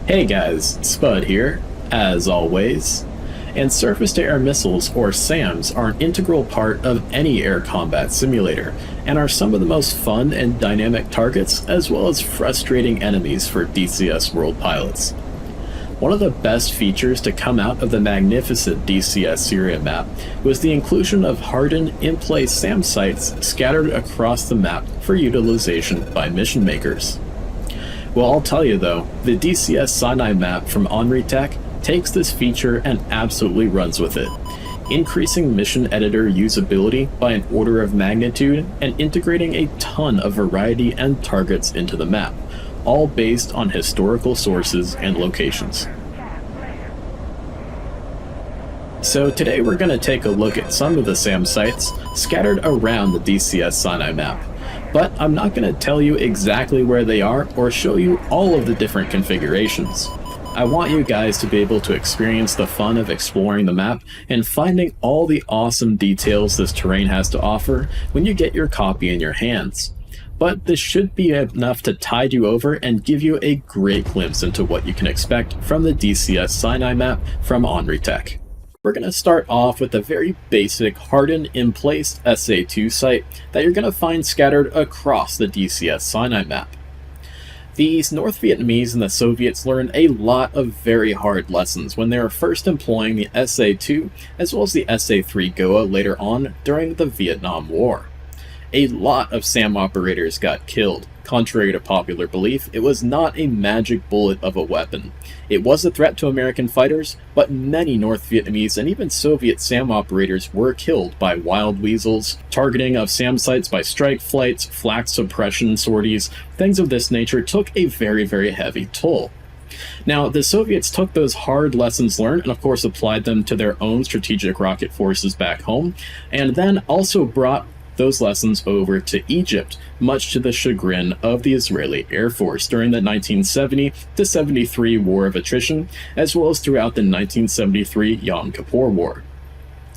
Hey guys, Spud here, as always. And surface-to-air missiles, or SAMs, are an integral part of any air combat simulator, and are some of the most fun and dynamic targets, as well as frustrating enemies for DCS World Pilots. One of the best features to come out of the Magnificent DCS Syria map was the inclusion of hardened, in-place SAM sites scattered across the map for utilization by mission makers. Well, I'll tell you though, the DCS Sinai Map from OnReTech takes this feature and absolutely runs with it, increasing mission editor usability by an order of magnitude and integrating a ton of variety and targets into the map, all based on historical sources and locations. So today we're going to take a look at some of the SAM sites scattered around the DCS Sinai Map. But I'm not going to tell you exactly where they are or show you all of the different configurations. I want you guys to be able to experience the fun of exploring the map and finding all the awesome details this terrain has to offer when you get your copy in your hands. But this should be enough to tide you over and give you a great glimpse into what you can expect from the DCS Sinai Map from OnReTech. We're going to start off with a very basic hardened in-place SA2 site that you're going to find scattered across the DCS Sinai Map. These North Vietnamese and the Soviets learned a lot of very hard lessons when they were first employing the SA2 as well as the SA3 Goa later on during the Vietnam War. A lot of SAM operators got killed. Contrary to popular belief, it was not a magic bullet of a weapon. It was a threat to American fighters, but many North Vietnamese and even Soviet SAM operators were killed by wild weasels, targeting of SAM sites by strike flights, flak suppression sorties. Things of this nature took a very heavy toll. Now, the Soviets took those hard lessons learned and of course applied them to their own strategic rocket forces back home, and then also brought those lessons over to Egypt, much to the chagrin of the Israeli Air Force during the 1970 to 73 War of Attrition, as well as throughout the 1973 Yom Kippur War.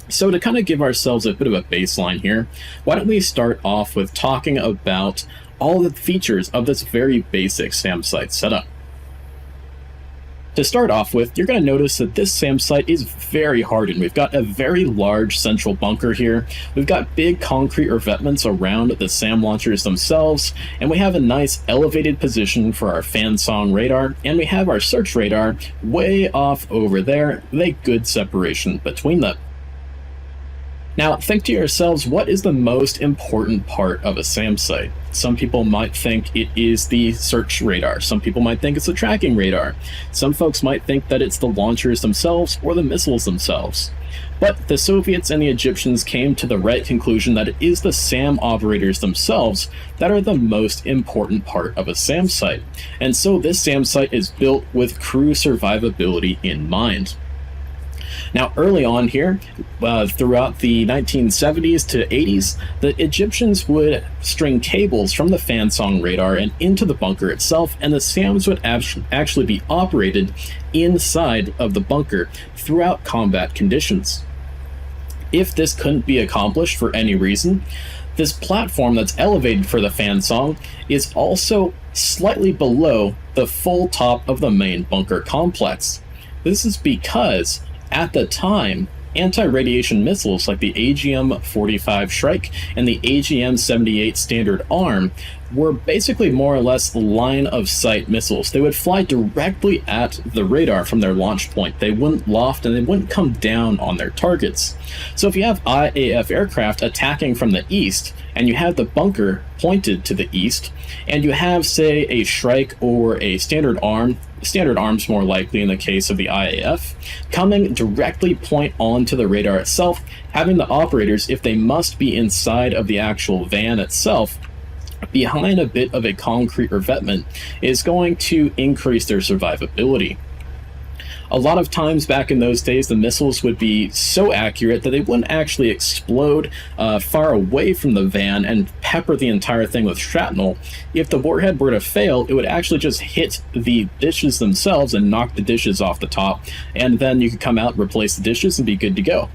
So to kind of give ourselves a bit of a baseline here, why don't we start off with talking about all the features of this very basic SAM site setup. To start off with, you're going to notice that this SAM site is very hardened. We've got a very large central bunker here. We've got big concrete revetments around the SAM launchers themselves, and we have a nice elevated position for our fan song radar, and we have our search radar way off over there with a good separation between them. Now, think to yourselves, what is the most important part of a SAM site? Some people might think it is the search radar. Some people might think it's the tracking radar. Some folks might think that it's the launchers themselves or the missiles themselves. But the Soviets and the Egyptians came to the right conclusion that it is the SAM operators themselves that are the most important part of a SAM site. And so this SAM site is built with crew survivability in mind. Now, early on here, throughout the 1970s to 80s, the Egyptians would string cables from the fan song radar and into the bunker itself, and the SAMs would actually be operated inside of the bunker throughout combat conditions. If this couldn't be accomplished for any reason, this platform that's elevated for the fan song is also slightly below the full top of the main bunker complex. This is because at the time, anti-radiation missiles like the AGM-45 Shrike and the AGM-78 Standard Arm were basically more or less line-of-sight missiles. They would fly directly at the radar from their launch point. They wouldn't loft and they wouldn't come down on their targets. So if you have IAF aircraft attacking from the east, and you have the bunker pointed to the east, and you have, say, a Shrike or a Standard Arms more likely in the case of the IAF, coming directly point onto the radar itself, having the operators, if they must be inside of the actual van itself, behind a bit of a concrete revetment, is going to increase their survivability. A lot of times back in those days, the missiles would be so accurate that they wouldn't actually explode far away from the van and pepper the entire thing with shrapnel. If the warhead were to fail, it would actually just hit the dishes themselves and knock the dishes off the top, and then you could come out, replace the dishes, and be good to go.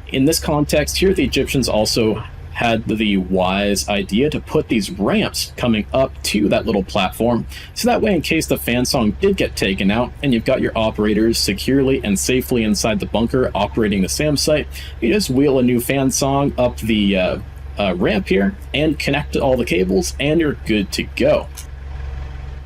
In this context here, the Egyptians also had the wise idea to put these ramps coming up to that little platform, so that way in case the fan song did get taken out and you've got your operators securely and safely inside the bunker operating the SAM site, you just wheel a new fan song up the ramp here and connect all the cables and you're good to go.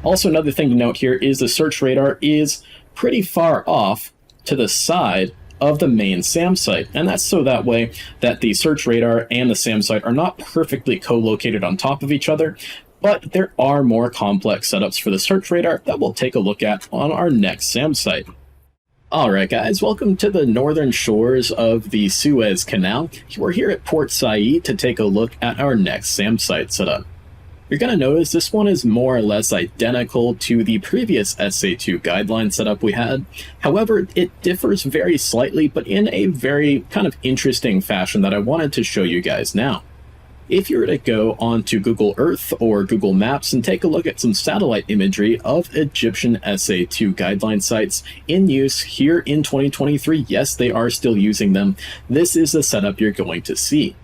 Also, another thing to note here is the search radar is pretty far off to the side of the main SAM site, and that's so that way that the search radar and the SAM site are not perfectly co-located on top of each other, but there are more complex setups for the search radar that we'll take a look at on our next SAM site. Alright guys, welcome to the northern shores of the Suez Canal. We're here at Port Said to take a look at our next SAM site setup. You're going to notice this one is more or less identical to the previous SA2 guideline setup we had. However, it differs very slightly, but in a very kind of interesting fashion that I wanted to show you guys now. If you were to go onto Google Earth or Google Maps and take a look at some satellite imagery of Egyptian SA2 guideline sites in use here in 2023, yes, they are still using them, this is the setup you're going to see.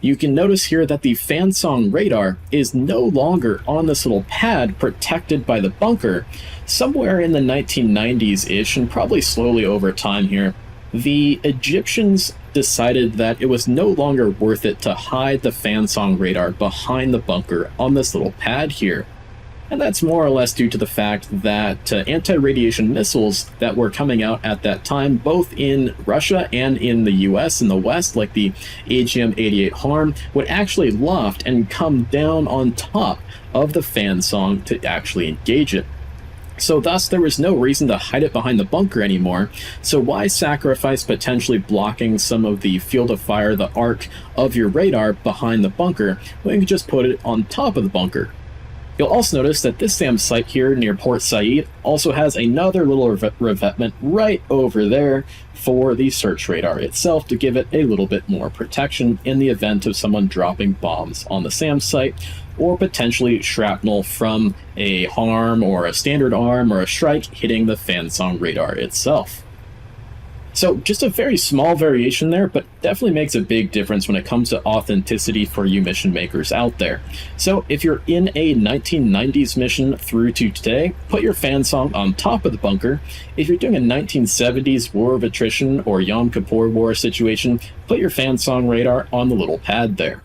You can notice here that the fan song radar is no longer on this little pad protected by the bunker. Somewhere in the 1990s-ish, and probably slowly over time here, the Egyptians decided that it was no longer worth it to hide the fan song radar behind the bunker on this little pad here. And that's more or less due to the fact that anti-radiation missiles that were coming out at that time, both in Russia and in the US in the West, like the AGM-88 HARM, would actually loft and come down on top of the fan song to actually engage it. So thus, there was no reason to hide it behind the bunker anymore, so why sacrifice potentially blocking some of the field of fire, the arc of your radar behind the bunker, when you could just put it on top of the bunker? You'll also notice that this SAM site here near Port Said also has another little revetment right over there for the search radar itself to give it a little bit more protection in the event of someone dropping bombs on the SAM site, or potentially shrapnel from a harm or a standard arm or a strike hitting the fan song radar itself. So just a very small variation there, but definitely makes a big difference when it comes to authenticity for you mission makers out there. So if you're in a 1990s mission through to today, put your fan song on top of the bunker. If you're doing a 1970s war of attrition or Yom Kippur war situation, put your fan song radar on the little pad there.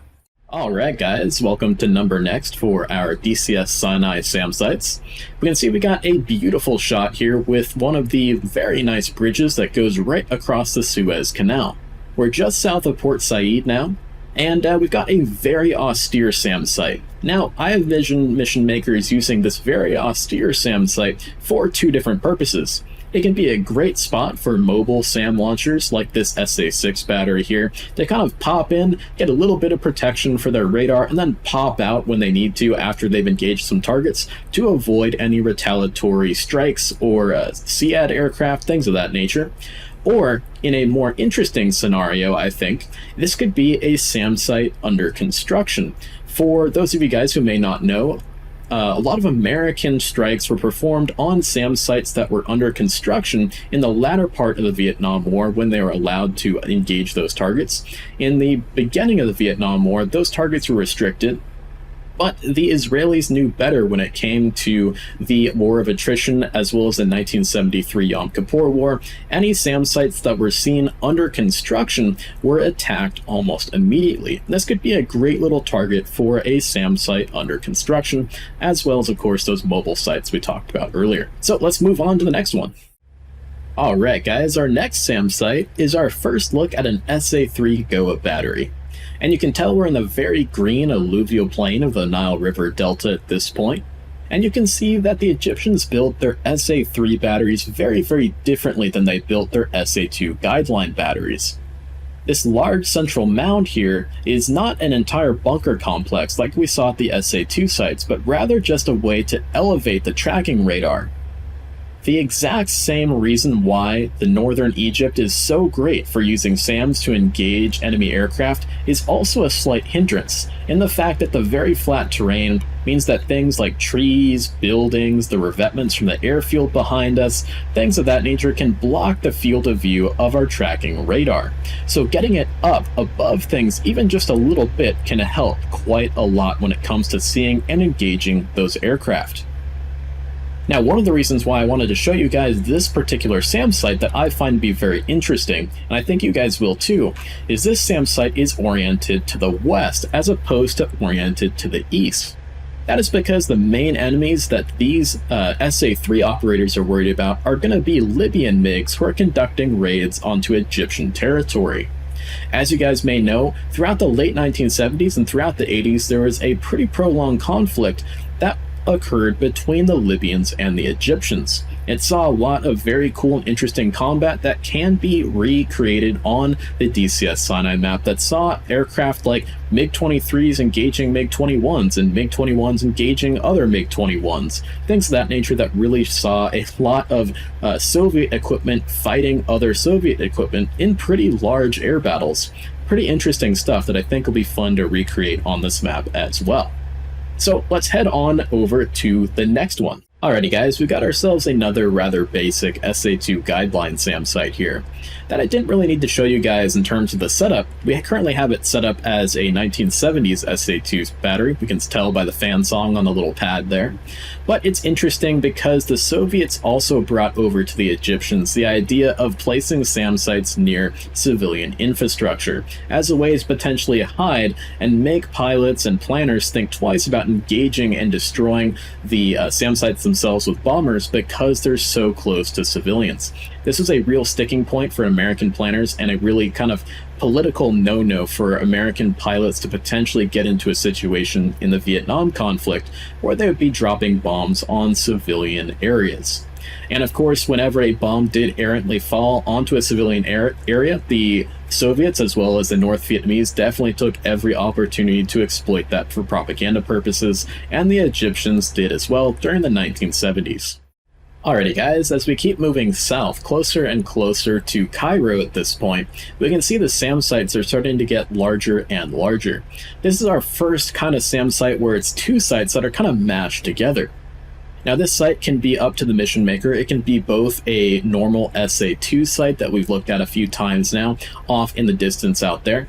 Alright guys, welcome to Number Next for our DCS Sinai SAM sites. We can see we got a beautiful shot here with one of the very nice bridges that goes right across the Suez Canal. We're just south of Port Said now, and we've got a very austere SAM site. Now, I envision mission makers using this very austere SAM site for two different purposes. It can be a great spot for mobile SAM launchers like this SA6 battery here. They kind of pop in, get a little bit of protection for their radar, and then pop out when they need to after they've engaged some targets to avoid any retaliatory strikes or SEAD aircraft, things of that nature. Or, in a more interesting scenario, I think, this could be a SAM site under construction. For those of you guys who may not know, a lot of American strikes were performed on SAM sites that were under construction in the latter part of the Vietnam War when they were allowed to engage those targets. In the beginning of the Vietnam War, those targets were restricted, but the Israelis knew better when it came to the war of attrition as well as the 1973 Yom Kippur War. Any SAM sites that were seen under construction were attacked almost immediately. This could be a great little target for a SAM site under construction, as well as, of course, those mobile sites we talked about earlier. So let's move on to the next one. Alright guys, our next SAM site is our first look at an SA3 Goa battery. And you can tell we're in the very green alluvial plain of the Nile River Delta at this point. And you can see that the Egyptians built their SA3 batteries very, very differently than they built their SA2 guideline batteries. This large central mound here is not an entire bunker complex like we saw at the SA2 sites, but rather just a way to elevate the tracking radar. The exact same reason why the northern Egypt is so great for using SAMs to engage enemy aircraft is also a slight hindrance, in the fact that the very flat terrain means that things like trees, buildings, the revetments from the airfield behind us, things of that nature can block the field of view of our tracking radar. So getting it up above things even just a little bit can help quite a lot when it comes to seeing and engaging those aircraft. Now, one of the reasons why I wanted to show you guys this particular SAM site that I find to be very interesting, and I think you guys will too, is this SAM site is oriented to the west as opposed to oriented to the east. That is because the main enemies that these SA-3 operators are worried about are going to be Libyan MiGs who are conducting raids onto Egyptian territory. As you guys may know, throughout the late 1970s and throughout the 80s, there was a pretty prolonged conflict that occurred between the Libyans and the Egyptians. It saw a lot of very cool and interesting combat that can be recreated on the DCS Sinai map that saw aircraft like MiG-23s engaging MiG-21s and MiG-21s engaging other MiG-21s. Things of that nature that really saw a lot of Soviet equipment fighting other Soviet equipment in pretty large air battles. Pretty interesting stuff that I think will be fun to recreate on this map as well. So let's head on over to the next one. Alrighty guys, we got ourselves another rather basic SA2 Guideline SAM site here that I didn't really need to show you guys in terms of the setup. We currently have it set up as a 1970s SA2 battery. We can tell by the fan song on the little pad there. But it's interesting because the Soviets also brought over to the Egyptians the idea of placing SAM sites near civilian infrastructure as a way to potentially hide and make pilots and planners think twice about engaging and destroying the SAM sites themselves with bombers because they're so close to civilians. This was a real sticking point for American planners and a really kind of political no-no for American pilots to potentially get into a situation in the Vietnam conflict where they would be dropping bombs on civilian areas. And of course, whenever a bomb did errantly fall onto a civilian area, the Soviets as well as the North Vietnamese definitely took every opportunity to exploit that for propaganda purposes, and the Egyptians did as well during the 1970s. Alrighty guys, as we keep moving south, closer and closer to Cairo at this point, we can see the SAM sites are starting to get larger and larger. This is our first kind of SAM site where it's two sites that are kind of mashed together. Now this site can be up to the mission maker. It can be both a normal SA2 site that we've looked at a few times now, off in the distance out there,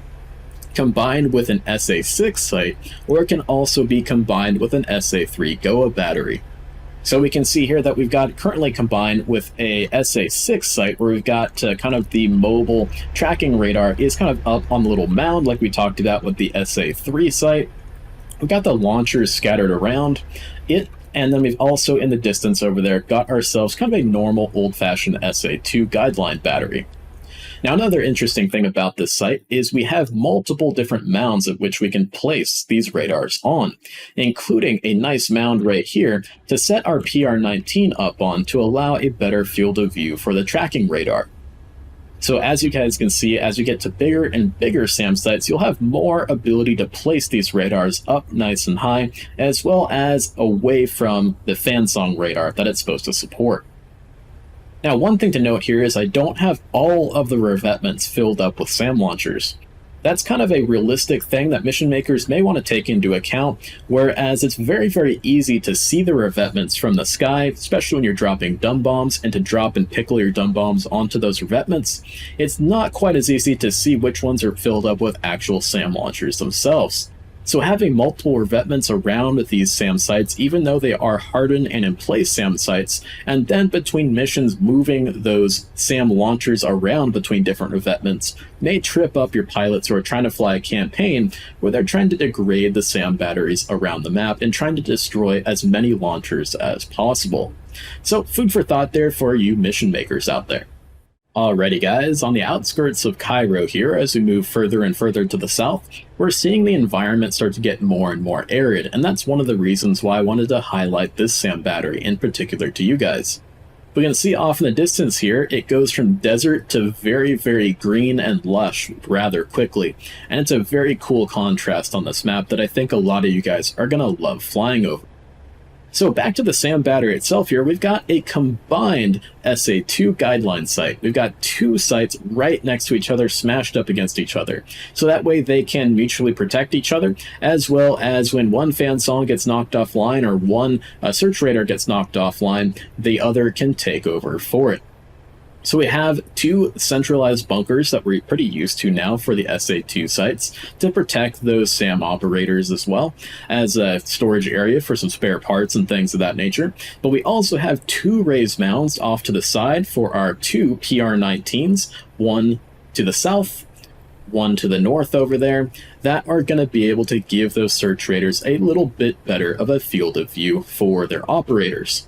combined with an SA6 site, or it can also be combined with an SA3 Goa battery. So we can see here that we've got currently combined with a SA6 site where we've got kind of the mobile tracking radar is kind of up on the little mound like we talked about with the SA3 site. We've got the launchers scattered around it, and then we've also in the distance over there got ourselves kind of a normal old-fashioned SA2 Guideline battery. Now, another interesting thing about this site is we have multiple different mounds at which we can place these radars on, including a nice mound right here to set our PR-19 up on to allow a better field of view for the tracking radar. So as you guys can see, as you get to bigger and bigger SAM sites, you'll have more ability to place these radars up nice and high, as well as away from the fan song radar that it's supposed to support. Now, one thing to note here is I don't have all of the revetments filled up with SAM launchers. That's kind of a realistic thing that mission makers may want to take into account, whereas it's very, very easy to see the revetments from the sky, especially when you're dropping dumb bombs, and to drop and pickle your dumb bombs onto those revetments. It's not quite as easy to see which ones are filled up with actual SAM launchers themselves. So having multiple revetments around these SAM sites, even though they are hardened and in place SAM sites, and then between missions moving those SAM launchers around between different revetments, may trip up your pilots who are trying to fly a campaign where they're trying to degrade the SAM batteries around the map and trying to destroy as many launchers as possible. So food for thought there for you mission makers out there. Alrighty guys, on the outskirts of Cairo here, as we move further and further to the south, we're seeing the environment start to get more and more arid, and that's one of the reasons why I wanted to highlight this SAM battery in particular to you guys. We can see off in the distance here, it goes from desert to very, very green and lush rather quickly, and it's a very cool contrast on this map that I think a lot of you guys are going to love flying over. So back to the SAM battery itself here, we've got a combined SA2 guideline site. We've got two sites right next to each other, smashed up against each other. So that way they can mutually protect each other, as well as when one fan song gets knocked offline or one search radar gets knocked offline, the other can take over for it. So we have two centralized bunkers that we're pretty used to now for the SA2 sites to protect those SAM operators, as well as a storage area for some spare parts and things of that nature. But we also have two raised mounds off to the side for our two PR-19s, one to the south, one to the north over there, that are going to be able to give those search raiders a little bit better of a field of view for their operators.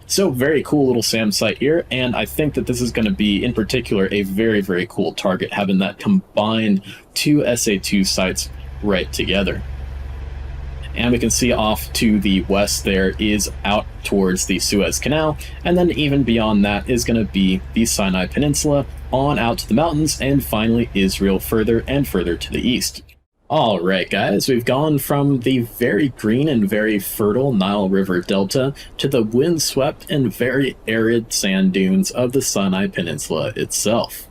So very cool little SAM site here, and I think that this is going to be, in particular, a very, very cool target, having that combined two SA2 sites right together. And we can see off to the west there is out towards the Suez Canal, and then even beyond that is going to be the Sinai Peninsula, on out to the mountains, and finally Israel further and further to the east. Alright guys, we've gone from the very green and very fertile Nile River Delta to the windswept and very arid sand dunes of the Sinai Peninsula itself.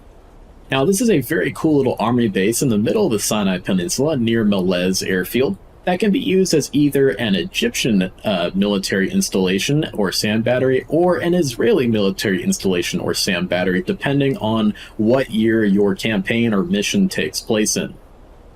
Now this is a very cool little army base in the middle of the Sinai Peninsula near Melez Airfield that can be used as either an Egyptian military installation or SAM battery, or an Israeli military installation or SAM battery, depending on what year your campaign or mission takes place in.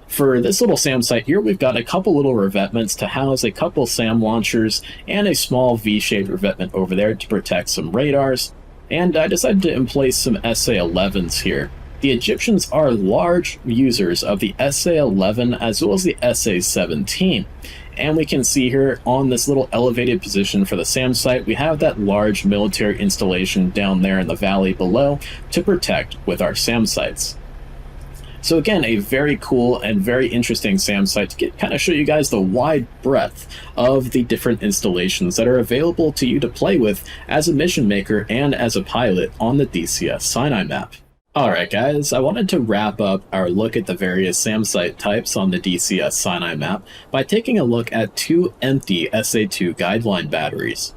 For this little SAM site here, we've got a couple little revetments to house a couple SAM launchers and a small V-shaped revetment over there to protect some radars. And I decided to emplace some SA-11s here. The Egyptians are large users of the SA-11 as well as the SA-17. And we can see here on this little elevated position for the SAM site, we have that large military installation down there in the valley below to protect with our SAM sites. So again, a very cool and very interesting SAM site to kind of show you guys the wide breadth of the different installations that are available to you to play with as a mission maker and as a pilot on the DCS Sinai Map. Alright guys, I wanted to wrap up our look at the various SAM site types on the DCS Sinai Map by taking a look at two empty SA2 Guideline batteries.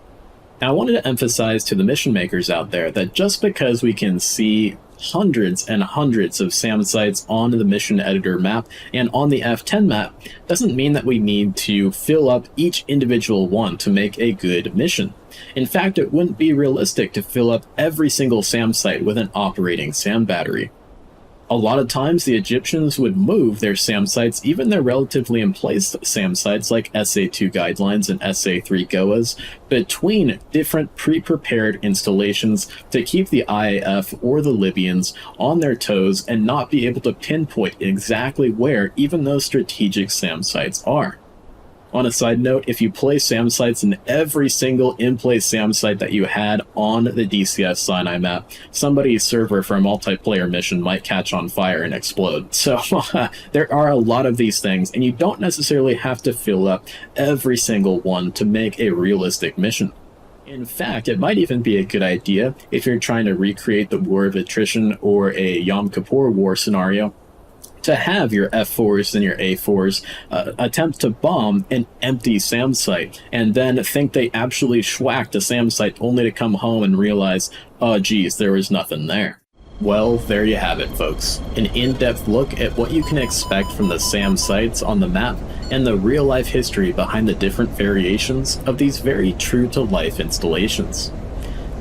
Now I wanted to emphasize to the mission makers out there that just because we can see hundreds and hundreds of SAM sites on the mission editor map and on the F10 map doesn't mean that we need to fill up each individual one to make a good mission. In fact, it wouldn't be realistic to fill up every single SAM site with an operating SAM battery. A lot of times the Egyptians would move their SAM sites, even their relatively in place SAM sites like SA2 Guidelines and SA3 Goas, between different pre-prepared installations to keep the IAF or the Libyans on their toes and not be able to pinpoint exactly where even those strategic SAM sites are. On a side note, if you place SAM sites in every single in-place SAM site that you had on the DCS Sinai Map, somebody's server for a multiplayer mission might catch on fire and explode. So there are a lot of these things, and you don't necessarily have to fill up every single one to make a realistic mission. In fact, it might even be a good idea if you're trying to recreate the War of Attrition or a Yom Kippur War scenario, to have your F4s and your A4s attempt to bomb an empty SAM site and then think they actually schwacked a SAM site only to come home and realize, oh geez, there was nothing there. Well, there you have it, folks. An in-depth look at what you can expect from the SAM sites on the map and the real-life history behind the different variations of these very true-to-life installations.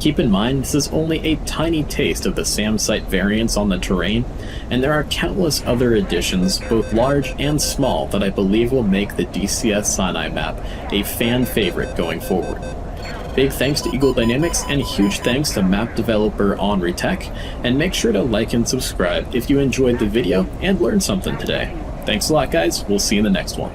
Keep in mind, this is only a tiny taste of the SAM site variants on the terrain, and there are countless other additions, both large and small, that I believe will make the DCS Sinai Map a fan favorite going forward. Big thanks to Eagle Dynamics, and huge thanks to map developer OnReTech, and make sure to like and subscribe if you enjoyed the video and learned something today. Thanks a lot guys, we'll see you in the next one.